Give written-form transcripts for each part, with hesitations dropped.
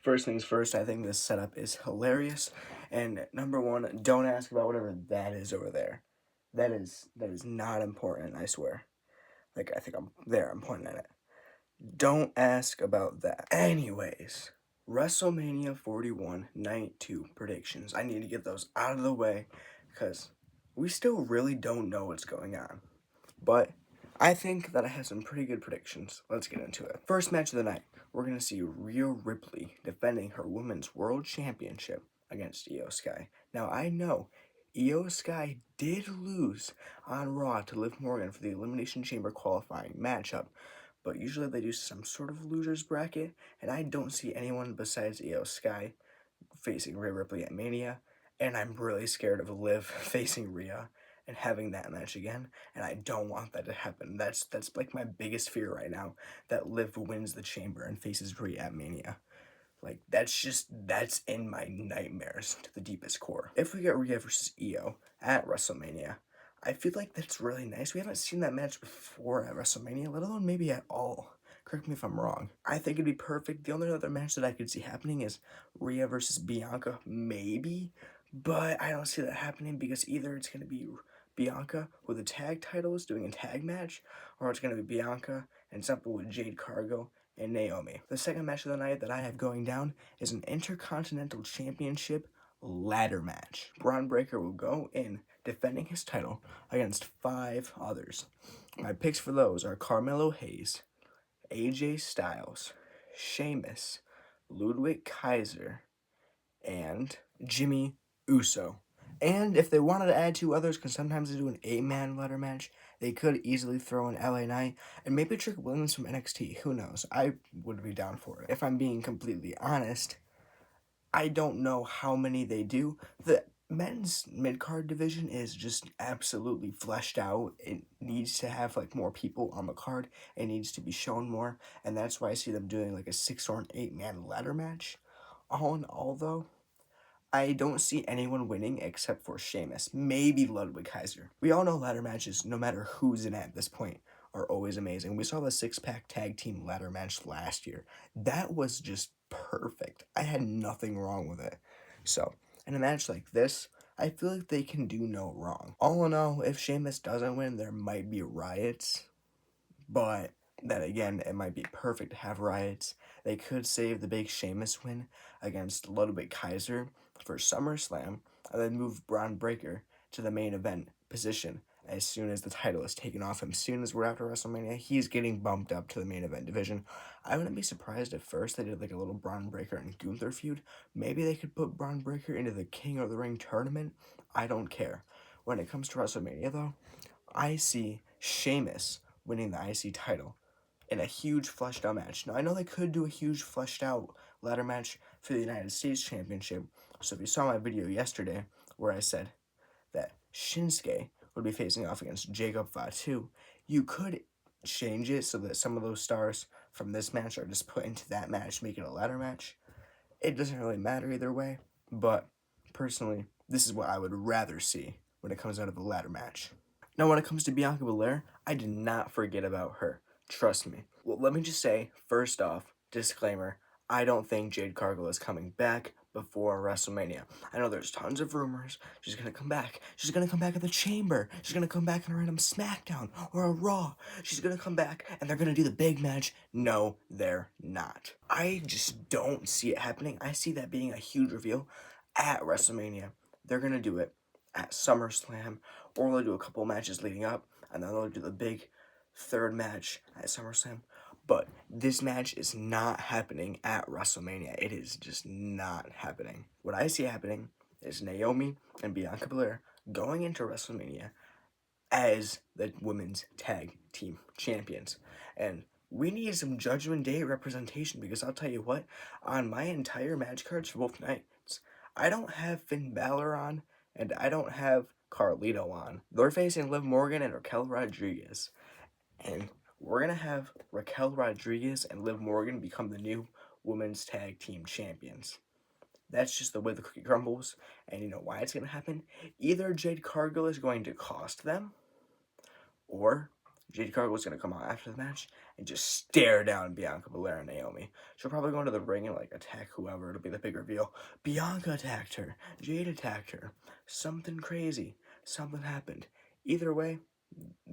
First things first, I think this setup is hilarious. And number one, don't ask about whatever that is over there. That is not important, I swear. Like, I think I'm pointing at it. Don't ask about that. Anyways, WrestleMania 41 Night 2 predictions. I need to get those out of the way because we still really don't know what's going on. But I think that I have some pretty good predictions. Let's get into it. First match of the night, we're going to see Rhea Ripley defending her Women's World Championship against Io Sky. Now, I know Io Sky did lose on Raw to Liv Morgan for the Elimination Chamber qualifying matchup, but usually they do some sort of loser's bracket, and I don't see anyone besides Io Sky facing Rhea Ripley at Mania, and I'm really scared of Liv facing Rhea and having that match again, and I don't want that to happen. That's like my biggest fear right now, that Liv wins the chamber and faces Rhea at Mania. Like, that's in my nightmares to the deepest core. If we get Rhea versus Io at WrestleMania, I feel like that's really nice. We haven't seen that match before at WrestleMania, let alone maybe at all. Correct me if I'm wrong. I think it'd be perfect. The only other match that I could see happening is Rhea versus Bianca, maybe. But I don't see that happening because either it's going to be Bianca with the tag titles doing a tag match, or it's going to be Bianca and something with Jade Cargill and Naomi. The second match of the night that I have going down is an Intercontinental Championship ladder match. Braun Breaker will go in defending his title against 5 others. My picks for those are Carmelo Hayes, AJ Styles, Sheamus, Ludwig Kaiser, and Jimmy Uso. And if they wanted to add 2 others, because sometimes they do an 8-man ladder match, they could easily throw in LA Knight and maybe Trick Williams from NXT. Who knows? I would be down for it. If I'm being completely honest, I don't know how many they do. The men's mid-card division is just absolutely fleshed out. It needs to have like more people on the card. It needs to be shown more, and that's why I see them doing like a 6 or an 8-man ladder match. All in all, though, I don't see anyone winning except for Sheamus, maybe Ludwig Kaiser. We all know ladder matches, no matter who's in it at this point, are always amazing. We saw the 6-pack tag team ladder match last year. That was just perfect. I had nothing wrong with it. So, in a match like this, I feel like they can do no wrong. All in all, if Sheamus doesn't win, there might be riots, but then again, it might be perfect to have riots. They could save the big Sheamus win against Ludwig Kaiser for SummerSlam and then move Braun Breaker to the main event position as soon as the title is taken off him. As soon as we're after WrestleMania, he's getting bumped up to the main event division. I wouldn't be surprised if first they did like a little Braun Breaker and Gunther feud. Maybe they could put Braun Breaker into the King of the Ring tournament. I don't care. When it comes to WrestleMania, though, I see Sheamus winning the IC title in a huge fleshed out match. Now, I know they could do a huge fleshed out ladder match for the United States Championship. So if you saw my video yesterday where I said that Shinsuke would be facing off against Jacob Fatu, you could change it so that some of those stars from this match are just put into that match, make it a ladder match. It doesn't really matter either way, but personally, this is what I would rather see when it comes out of a ladder match. Now, when it comes to Bianca Belair, I did not forget about her. Trust me. Well, let me just say, first off, disclaimer, I don't think Jade Cargill is coming back before WrestleMania. I know there's tons of rumors. She's gonna come back. She's gonna come back at the Chamber. She's gonna come back in a random SmackDown or a Raw. She's gonna come back and they're gonna do the big match. No, they're not. I just don't see it happening. I see that being a huge reveal at WrestleMania. They're gonna do it at SummerSlam, or they'll do a couple matches leading up, and then they'll do the big third match at SummerSlam. But this match is not happening at WrestleMania. It is just not happening. What I see happening is Naomi and Bianca Belair going into WrestleMania as the women's tag team champions. And we need some Judgment Day representation, because I'll tell you what, on my entire match cards for both nights, I don't have Finn Balor on, and I don't have Carlito on. They're facing Liv Morgan and Raquel Rodriguez. And we're going to have Raquel Rodriguez and Liv Morgan become the new women's tag team champions. That's just the way the cookie crumbles. And you know why it's going to happen? Either Jade Cargill is going to cost them, or Jade Cargill's going to come out after the match and just stare down Bianca Belair and Naomi. She'll probably go into the ring and like attack whoever. It'll be the big reveal. Bianca attacked her. Jade attacked her. Something crazy. Something happened. Either way,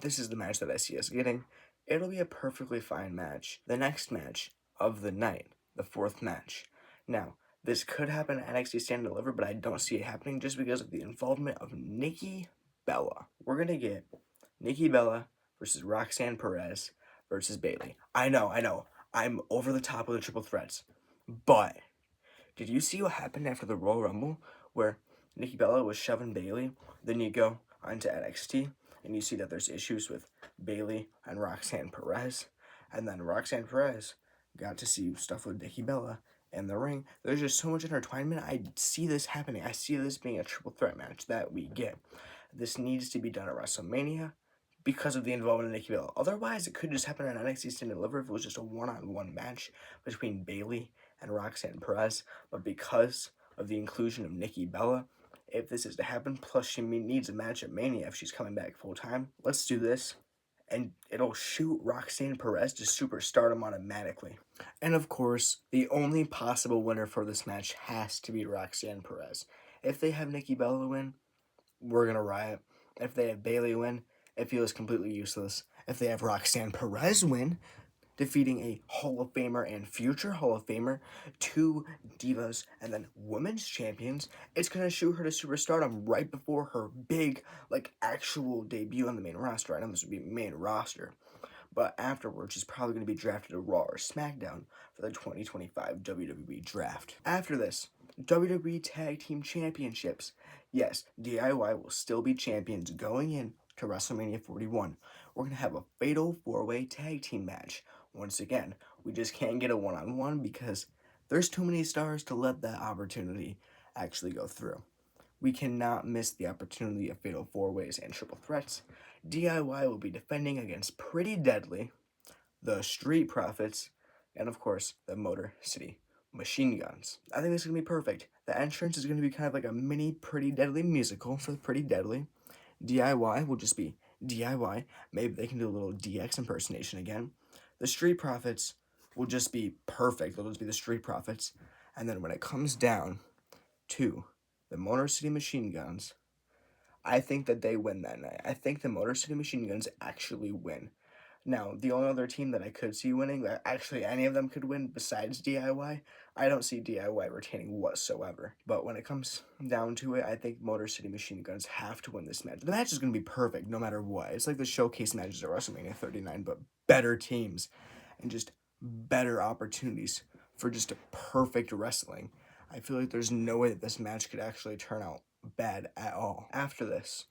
this is the match that I see us getting. It'll be a perfectly fine match. The next match of the night, the fourth match. Now, this could happen at NXT Stand and Deliver, but I don't see it happening just because of the involvement of Nikki Bella. We're going to get Nikki Bella versus Roxanne Perez versus Bayley. I know. I'm over the top with the triple threats. But did you see what happened after the Royal Rumble where Nikki Bella was shoving Bayley? Then you go onto NXT and you see that there's issues with Bayley and Roxanne Perez. And then Roxanne Perez got to see stuff with Nikki Bella in the ring. There's just so much intertwinement. I see this happening. I see this being a triple threat match that we get. This needs to be done at WrestleMania because of the involvement of Nikki Bella. Otherwise, it could just happen at NXT Stand and Deliver if it was just a one-on-one match between Bayley and Roxanne Perez. But because of the inclusion of Nikki Bella, if this is to happen, plus she needs a match at Mania if she's coming back full-time, let's do this. And it'll shoot Roxanne Perez to superstardom automatically. And of course, the only possible winner for this match has to be Roxanne Perez. If they have Nikki Bella win, we're going to riot. If they have Bayley win, it feels completely useless. If they have Roxanne Perez win, defeating a Hall of Famer and future Hall of Famer, two divas, and then women's champions, it's going to shoot her to superstardom right before her big, actual debut on the main roster. I know this would be main roster, but afterwards, she's probably going to be drafted to Raw or SmackDown for the 2025 WWE Draft. After this, WWE Tag Team Championships. Yes, DIY will still be champions going in to WrestleMania 41. We're going to have a fatal 4-way tag team match. Once again, we just can't get a one-on-one because there's too many stars to let that opportunity actually go through. We cannot miss the opportunity of fatal 4-ways and triple threats. DIY will be defending against Pretty Deadly, the Street Profits, and of course, the Motor City Machine Guns. I think this is going to be perfect. The entrance is going to be kind of like a mini Pretty Deadly musical for Pretty Deadly. DIY will just be DIY. Maybe they can do a little DX impersonation again. The Street Profits will just be perfect. They'll just be the Street Profits. And then when it comes down to the Motor City Machine Guns, I think that they win that night. I think the Motor City Machine Guns actually win. Now, the only other team that I could see winning, that actually any of them could win besides DIY, I don't see DIY retaining whatsoever. But when it comes down to it, I think Motor City Machine Guns have to win this match. The match is going to be perfect no matter what. It's like the showcase matches at WrestleMania 39, but better teams and just better opportunities for just a perfect wrestling. I feel like there's no way that this match could actually turn out bad at all. After this,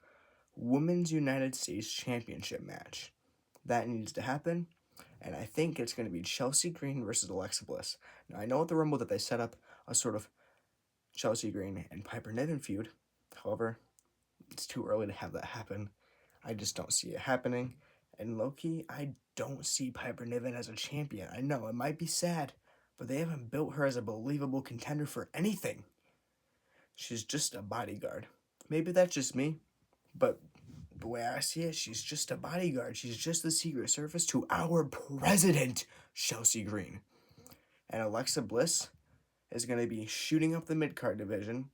Women's United States Championship match. That needs to happen, and I think it's going to be Chelsea Green versus Alexa Bliss. Now, I know at the Rumble that they set up a sort of Chelsea Green and Piper Niven feud. However, it's too early to have that happen. I just don't see it happening. And low-key, I don't see Piper Niven as a champion. I know, it might be sad, but they haven't built her as a believable contender for anything. She's just a bodyguard. Maybe that's just me, but the way I see it, she's just a bodyguard. She's just the Secret Service to our president, Chelsea Green. And Alexa Bliss is going to be shooting up the mid-card division.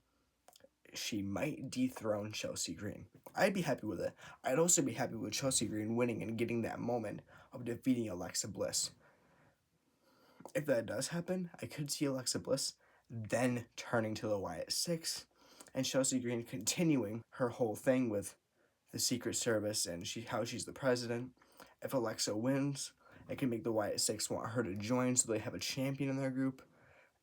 She might dethrone Chelsea Green. I'd be happy with it. I'd also be happy with Chelsea Green winning and getting that moment of defeating Alexa Bliss. If that does happen, I could see Alexa Bliss then turning to the Wyatt Six and Chelsea Green continuing her whole thing with the Secret Service and how she's the president. If Alexa wins, it can make the Wyatt Six want her to join so they have a champion in their group.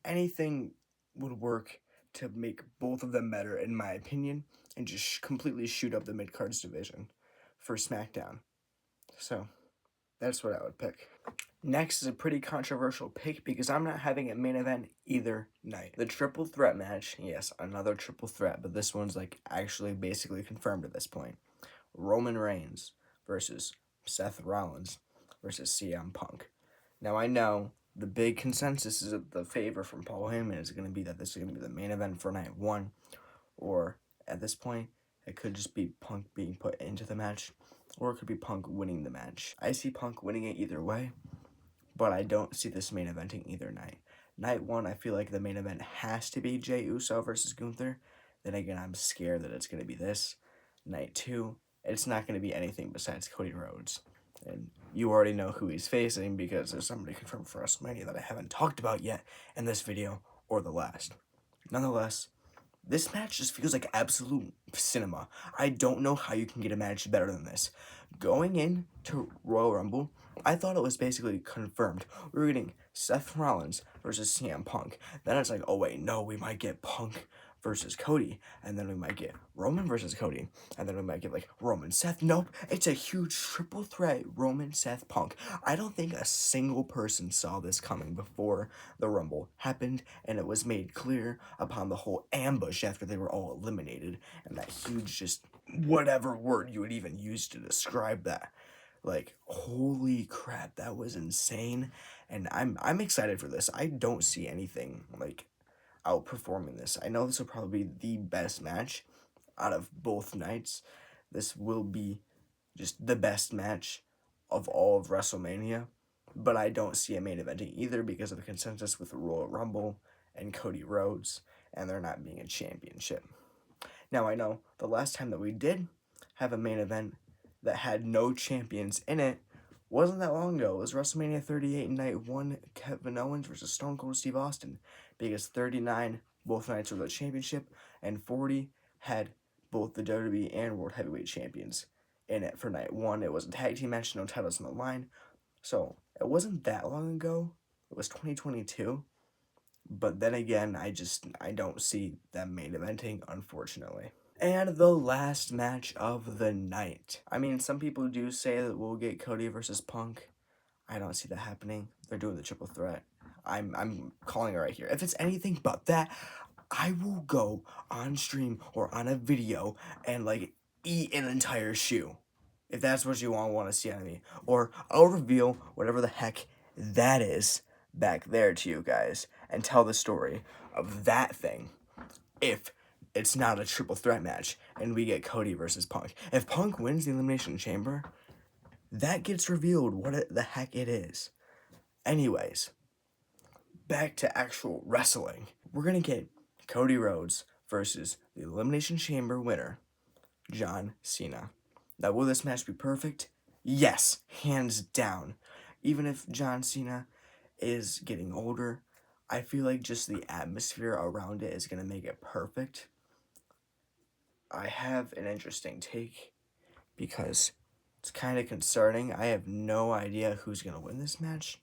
Anything would work to make both of them better, in my opinion, and just completely shoot up the mid-cards division for SmackDown. So, that's what I would pick. Next is a pretty controversial pick because I'm not having a main event either night. The triple threat match, yes, another triple threat, but this one's actually basically confirmed at this point. Roman Reigns versus Seth Rollins versus CM Punk. Now I know the big consensus is that the favor from Paul Heyman is going to be that this is going to be the main event for night one, or at this point, it could just be Punk being put into the match. or it could be Punk winning the match. I see Punk winning it either way, but I don't see this main eventing either night. Night 1, I feel like the main event has to be Jey Uso versus Gunther. Then again, I'm scared that it's going to be this. Night 2, it's not going to be anything besides Cody Rhodes. And you already know who he's facing because there's somebody confirmed for WrestleMania that I haven't talked about yet in this video or the last. Nonetheless, this match just feels like absolute cinema. I don't know how you can get a match better than this. Going into Royal Rumble, I thought it was basically confirmed. We were getting Seth Rollins versus CM Punk. Then it's like, oh wait, no, we might get Punk versus Cody, and then we might get Roman versus Cody, and then we might get like Roman Seth. Nope, it's a huge triple threat Roman Seth Punk. I don't think a single person saw this coming before the Rumble happened, and it was made clear upon the whole ambush after they were all eliminated, and that huge just whatever word you would even use to describe that. Like, holy crap, that was insane, and I'm excited for this. I don't see anything like outperforming this. I know this will probably be the best match out of both nights. This will be just the best match of all of WrestleMania, but I don't see a main eventing either because of the consensus with the Royal Rumble and Cody Rhodes, and there not being a championship. Now, I know the last time that we did have a main event that had no champions in it wasn't that long ago. It was WrestleMania 38 Night 1, Kevin Owens versus Stone Cold Steve Austin, because 39, both nights were the championship, and 40 had both the WWE and World Heavyweight Champions in it for Night 1. It was a tag team match, no titles on the line, so it wasn't that long ago. It was 2022, but then again, I don't see them main eventing, unfortunately. And the last match of the night. I mean, some people do say that we'll get Cody versus Punk. I don't see that happening. They're doing the triple threat. I'm calling it right here. If it's anything but that, I will go on stream or on a video and like eat an entire shoe. If that's what you want to see out of me. Or I'll reveal whatever the heck that is back there to you guys and tell the story of that thing. If it's not a triple threat match and we get Cody versus Punk. If Punk wins the Elimination Chamber, that gets revealed what the heck it is. Anyways, back to actual wrestling. We're going to get Cody Rhodes versus the Elimination Chamber winner, John Cena. Now, will this match be perfect? Yes, hands down. Even if John Cena is getting older, I feel like just the atmosphere around it is going to make it perfect. I have an interesting take because it's kind of concerning. I have no idea who's going to win this match,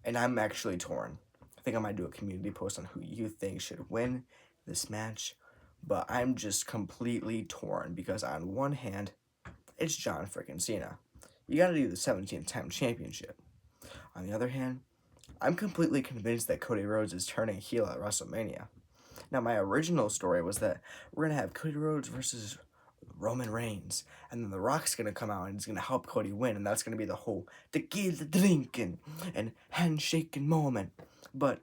and I'm actually torn. I think I might do a community post on who you think should win this match, but I'm just completely torn because on one hand, it's John freaking Cena. You gotta do the 17th time championship. On the other hand, I'm completely convinced that Cody Rhodes is turning heel at WrestleMania. Now, my original story was that we're going to have Cody Rhodes versus Roman Reigns, and then The Rock's going to come out and he's going to help Cody win, and that's going to be the whole tequila drinking and handshaking moment. But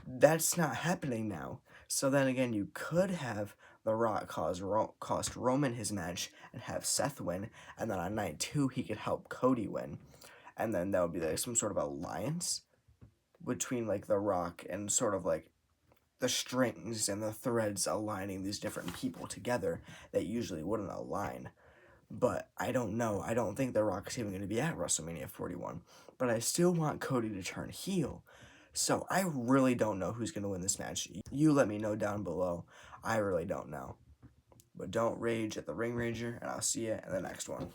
that's not happening now. So then again, you could have The Rock cost Roman his match and have Seth win, and then on night 2, he could help Cody win. And then that would be like some sort of alliance between like The Rock and sort of like the strings and the threads aligning these different people together that usually wouldn't align. But I don't know. I don't think The Rock's even going to be at WrestleMania 41. But I still want Cody to turn heel. So I really don't know who's going to win this match. You let me know down below. I really don't know. But don't rage at the Ring Ranger, and I'll see you in the next one.